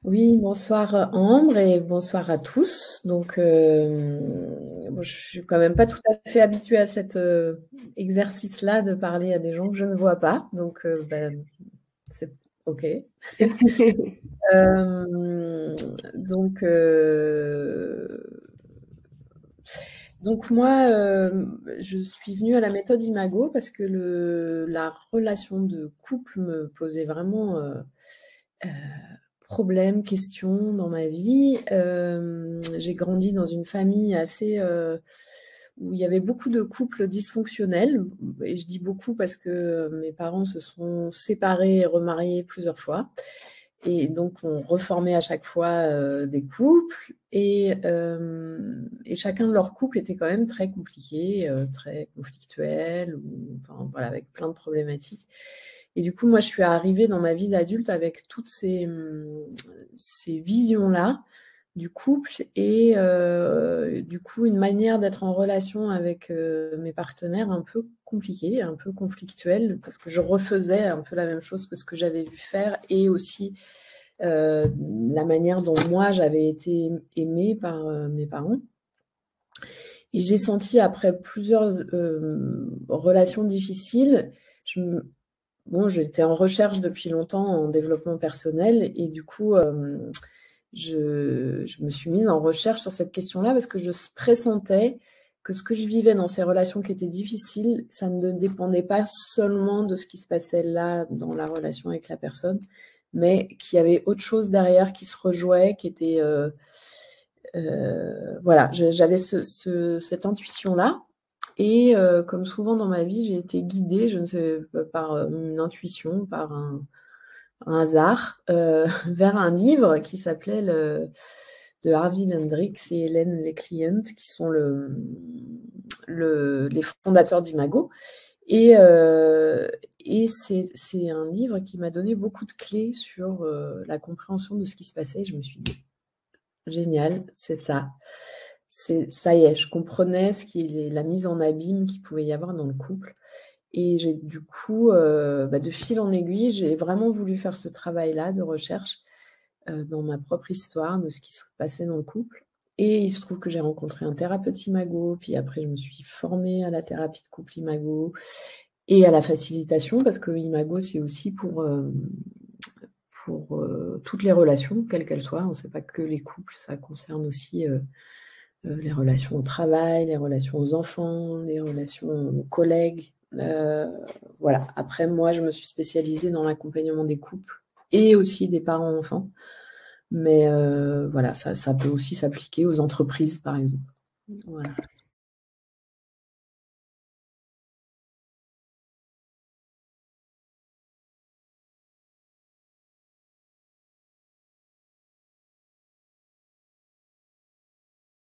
Oui, bonsoir Ambre et bonsoir à tous. Donc, bon, je suis quand même pas tout à fait habituée à cet exercice-là de parler à des gens que je ne vois pas. Donc, c'est OK. Euh, donc, donc moi, je suis venue à la méthode Imago parce que la relation de couple me posait vraiment euh, problème, question dans ma vie. J'ai grandi dans une famille assez où il y avait beaucoup de couples dysfonctionnels. Et je dis beaucoup parce que mes parents se sont séparés et remariés plusieurs fois. Et donc, on reformait à chaque fois des couples. Et chacun de leurs couples était quand même très compliqué, très conflictuel, enfin, voilà, avec plein de problématiques. Et du coup, moi, je suis arrivée dans ma vie d'adulte avec toutes ces visions-là du couple et du coup, une manière d'être en relation avec mes partenaires un peu compliquée, un peu conflictuelle, parce que je refaisais un peu la même chose que ce que j'avais vu faire et aussi la manière dont moi j'avais été aimée par mes parents. Et j'ai senti après plusieurs relations difficiles, bon, j'étais en recherche depuis longtemps en développement personnel et du coup, je me suis mise en recherche sur cette question-là parce que je pressentais que ce que je vivais dans ces relations qui étaient difficiles, ça ne dépendait pas seulement de ce qui se passait là dans la relation avec la personne, mais qu'il y avait autre chose derrière qui se rejouait, qui était voilà, j'avais cette intuition-là. Et comme souvent dans ma vie, j'ai été guidée, je ne sais, par une intuition, par un hasard, vers un livre qui s'appelait de Harvey Hendricks et Hélène Leclient, qui sont les fondateurs d'Imago. Et, euh, et c'est un livre qui m'a donné beaucoup de clés sur la compréhension de ce qui se passait. Je me suis dit, génial, c'est ça. Ça y est, je comprenais la mise en abîme qu'il pouvait y avoir dans le couple. Et j'ai du coup, de fil en aiguille, j'ai vraiment voulu faire ce travail-là de recherche dans ma propre histoire, de ce qui se passait dans le couple. Et il se trouve que j'ai rencontré un thérapeute Imago, puis après je me suis formée à la thérapie de couple Imago et à la facilitation, parce que Imago, c'est aussi pour toutes les relations, quelles qu'elles soient. On ne sait pas que les couples, ça concerne aussi les relations au travail, les relations aux enfants, les relations aux collègues. Voilà. Après, moi, je me suis spécialisée dans l'accompagnement des couples et aussi des parents-enfants. Mais voilà, ça peut aussi s'appliquer aux entreprises, par exemple. Voilà.